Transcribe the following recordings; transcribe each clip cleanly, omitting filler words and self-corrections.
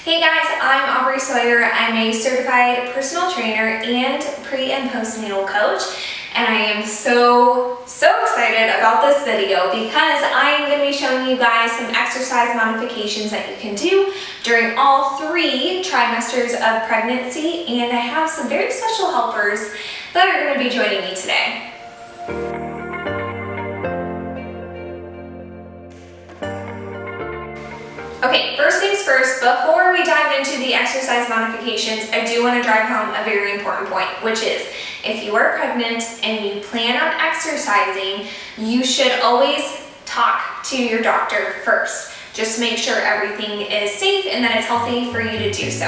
Hey guys, I'm Aubrey. I'm a certified personal trainer and pre- and postnatal coach, and I am so excited about this video because I'm going to be showing you guys some exercise modifications that you can do during all 3 trimesters of pregnancy, and I have some very special helpers that are going to be joining me today. Okay, first things first, before we dive into the exercise modifications, I do want to drive home a very important point, which is if you are pregnant and you plan on exercising, you should always talk to your doctor first. Just make sure everything is safe and that it's healthy for you to do so.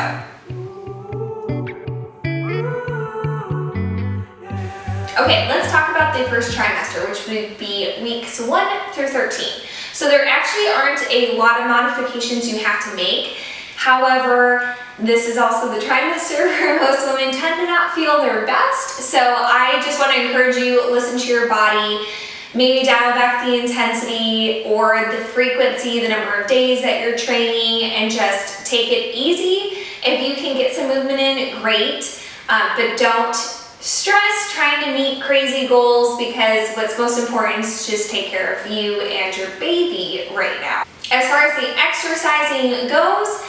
Okay, let's talk about the first trimester, which would be weeks 1 through 13. So there actually aren't a lot of modifications you have to make. However, this is also the trimester where most women tend to not feel their best. So I just want to encourage you, listen to your body, maybe dial back the intensity or the frequency, the number of days that you're training, and just take it easy. If you can get some movement in, great, but don't stress trying to meet crazy goals, because what's most important is to just take care of you and your baby right now. As far as the exercising goes,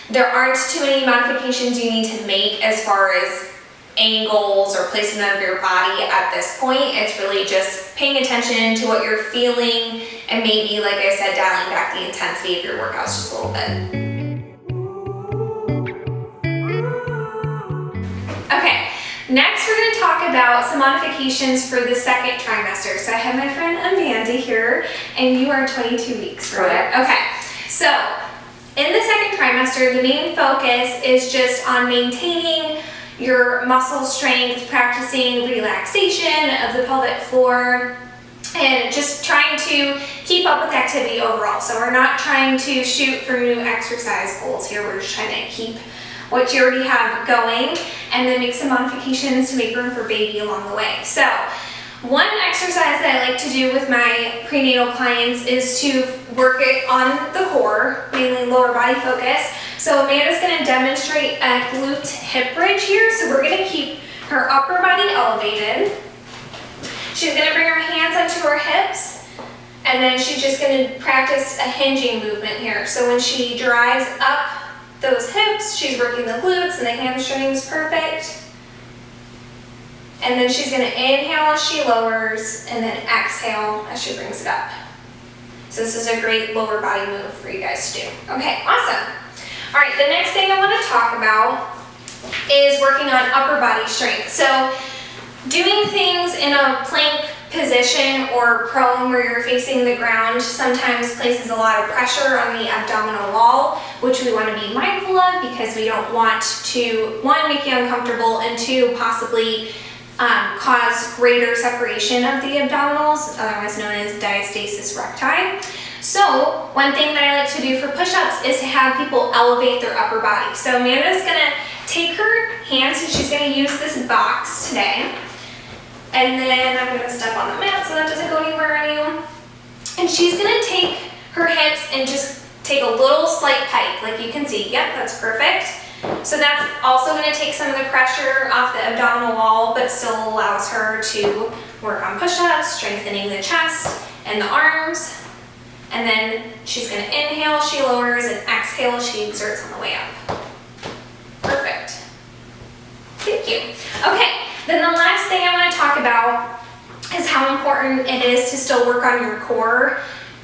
there aren't too many modifications you need to make as far as angles or placement of your body at this point. It's really just paying attention to what you're feeling and maybe, like I said, dialing back the intensity of your workouts just a little bit. Okay. Next, we're going to talk about some modifications for the second trimester. So I have my friend Amanda here, and you are 22 weeks, correct? Okay, so in the second trimester, the main focus is just on maintaining your muscle strength, practicing relaxation of the pelvic floor, and just trying to keep up with activity overall. So we're not trying to shoot for new exercise goals here. We're just trying to keep what you already have going, and then make some modifications to make room for baby along the way. So one exercise that I like to do with my prenatal clients is to work it on the core, mainly lower body focus. So Amanda's going to demonstrate a glute hip bridge here. So we're going to keep her upper body elevated. She's going to bring her hands onto her hips, and then she's just going to practice a hinging movement here. So when she drives up those hips, she's working the glutes and the hamstrings, perfect. And then she's going to inhale as she lowers, and then exhale as she brings it up. So this is a great lower body move for you guys to do. Okay, awesome. All right, the next thing I want to talk about is working on upper body strength. So doing things in a plank position or prone where you're facing the ground sometimes places a lot of pressure on the abdominal wall, which we want to be mindful of because we don't want to, 1, make you uncomfortable, and 2, possibly cause greater separation of the abdominals, otherwise known as diastasis recti. So one thing that I like to do for push-ups is to have people elevate their upper body. So Amanda's going to take her hands, and she's going to use this box today. And then I'm going to step on the mat so that doesn't go anywhere on you. And she's going to take her hips and just take a little slight pike, like you can see. Yep, that's perfect. So that's also going to take some of the pressure off the abdominal wall, but still allows her to work on push-ups, strengthening the chest and the arms. And then she's going to inhale, she lowers, and exhale, she exerts on the way up. Perfect. Thank you. Okay. Then the last thing I want to talk about is how important it is to still work on your core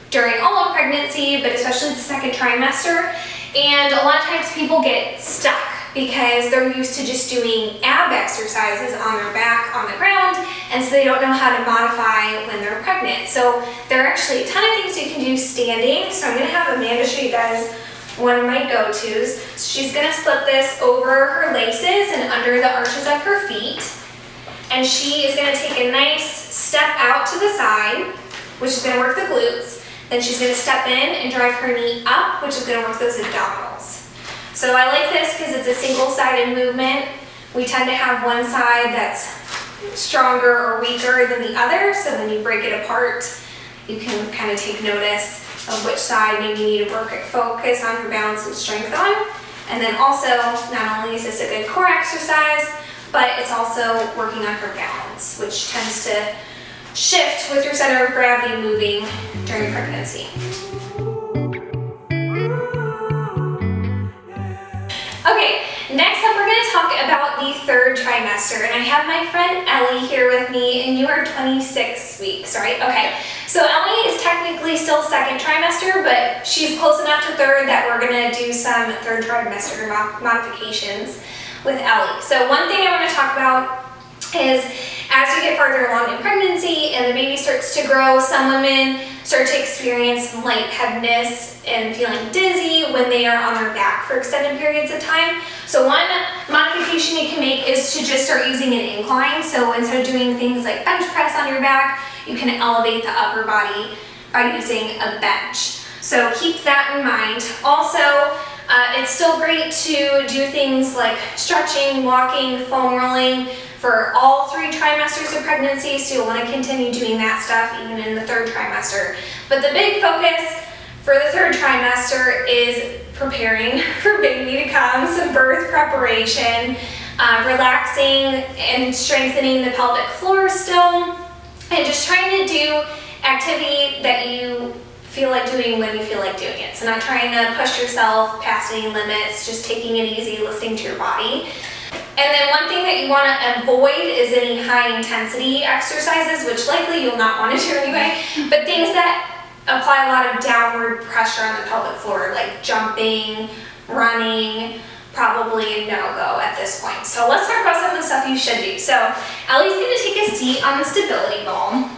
during all of pregnancy, but especially the second trimester. And a lot of times people get stuck because they're used to just doing ab exercises on their back on the ground, and so they don't know how to modify when they're pregnant. So there are actually a ton of things you can do standing. So I'm going to have Amanda show you guys one of my go-tos. So she's going to slip this over her laces and under the arches of her feet. And she is going to take a nice step out to the side, which is going to work the glutes. Then she's going to step in and drive her knee up, which is going to work those abdominals. So I like this because it's a single-sided movement. We tend to have one side that's stronger or weaker than the other, so when you break it apart, you can kind of take notice of which side maybe you need to focus on your balance and strength on. And then also, not only is this a good core exercise, but it's also working on her balance, which tends to shift with your center of gravity moving during pregnancy. Okay, next up we're going to talk about the third trimester, and I have my friend Ellie here with me, and you are 26 weeks, right? Okay, so Ellie is technically still second trimester, but she's close enough to third that we're going to do some third trimester modifications with Ellie. So one thing I want to talk about is as you get farther along in pregnancy and the baby starts to grow, some women start to experience lightheadedness and feeling dizzy when they are on their back for extended periods of time. So one modification you can make is to just start using an incline. So instead of doing things like bench press on your back, you can elevate the upper body by using a bench. So keep that in mind. Also, it's still great to do things like stretching, walking, foam rolling for all 3 trimesters of pregnancy, so you'll want to continue doing that stuff even in the third trimester. But the big focus for the third trimester is preparing for baby to come, some birth preparation, relaxing and strengthening the pelvic floor still, and just trying to do activity that you feel like doing when you feel like doing it. So not trying to push yourself past any limits, just taking it easy, listening to your body. And then one thing that you want to avoid is any high intensity exercises, which likely you'll not want to do anyway, but things that apply a lot of downward pressure on the pelvic floor, like jumping, running, probably a no-go at this point. So let's talk about some of the stuff you should do. So Ellie's going to take a seat on the stability ball,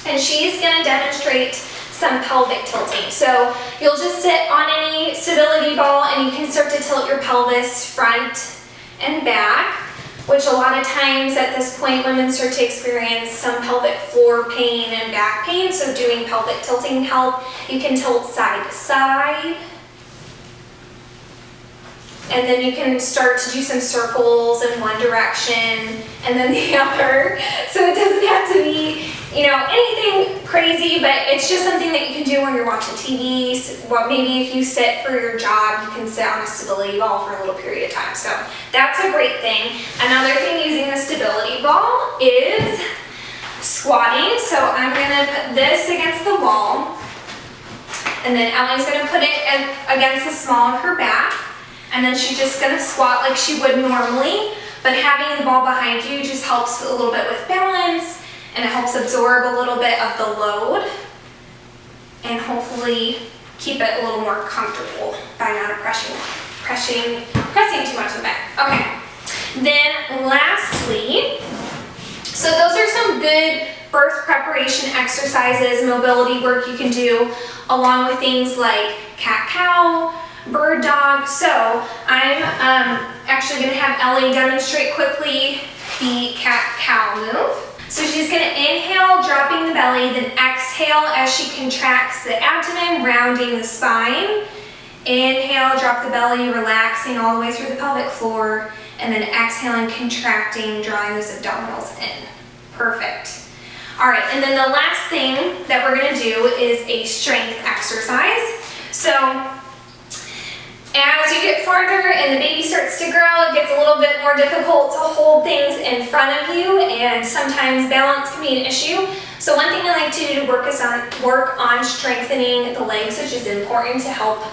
and she's going to demonstrate some pelvic tilting. So you'll just sit on any stability ball and you can start to tilt your pelvis front and back, which a lot of times at this point women start to experience some pelvic floor pain and back pain, so doing pelvic tilting can help. You can tilt side to side, and then you can start to do some circles in one direction and then the other. So it doesn't have to be, you know, anything crazy, but it's just something that you can do when you're watching TV. Maybe if you sit for your job, you can sit on a stability ball for a little period of time. So that's a great thing. Another thing using the stability ball is squatting. So I'm going to put this against the wall, and then Ellie's going to put it against the small of her back, and then she's just going to squat like she would normally, but having the ball behind you just helps a little bit with balance, and it helps absorb a little bit of the load and hopefully keep it a little more comfortable by not pressing too much of the back. Okay, then lastly, so those are some good birth preparation exercises, mobility work you can do, along with things like cat-cow, bird dog. So I'm actually going to have Ellie demonstrate quickly the cat-cow move. So she's going to inhale, dropping the belly, then exhale as she contracts the abdomen, rounding the spine. Inhale, drop the belly, relaxing all the way through the pelvic floor, and then exhaling, contracting, drawing those abdominals in. Perfect. All right, and then the last thing that we're going to do is a strength exercise. So as you get farther and the baby starts to grow, it gets a little bit more difficult to hold things in front of you, and sometimes balance can be an issue. So one thing I like to do to work on strengthening the legs, which is important to help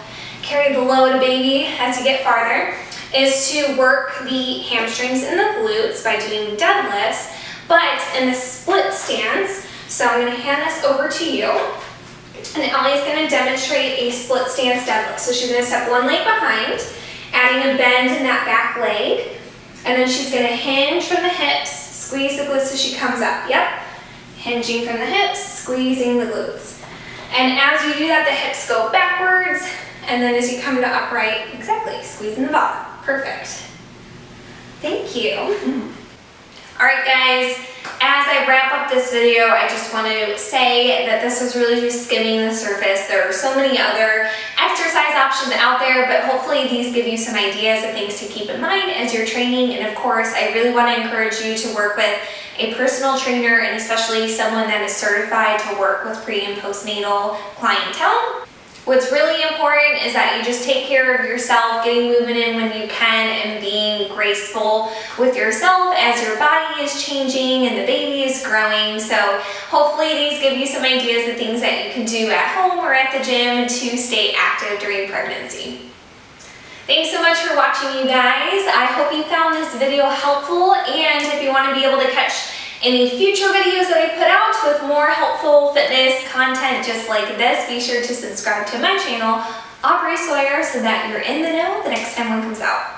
carry the load of baby as you get farther, is to work the hamstrings and the glutes by doing deadlifts, but in the split stance. So I'm going to hand this over to you. And Ellie's going to demonstrate a split stance deadlift. So she's going to step one leg behind, adding a bend in that back leg, and then she's going to hinge from the hips, squeeze the glutes as she comes up. Yep, hinging from the hips, squeezing the glutes. And as you do that, the hips go backwards, and then as you come to upright, exactly, squeezing the bottom. Perfect. Thank you. All right, guys. As I wrap up this video, I just want to say that this was really just skimming the surface. There are so many other exercise options out there, but hopefully these give you some ideas of things to keep in mind as you're training. And of course, I really want to encourage you to work with a personal trainer, and especially someone that is certified to work with pre- and postnatal clientele. What's really important is that you just take care of yourself, getting movement in when you can, and being graceful with yourself as your body is changing and the baby is growing. So hopefully these give you some ideas of things that you can do at home or at the gym to stay active during pregnancy. Thanks so much for watching, you guys. I hope you found this video helpful, and if you want to be able to catch any future videos that I put out with more helpful fitness content just like this, be sure to subscribe to my channel, Aubrey Sawyer, so that you're in the know the next time one comes out.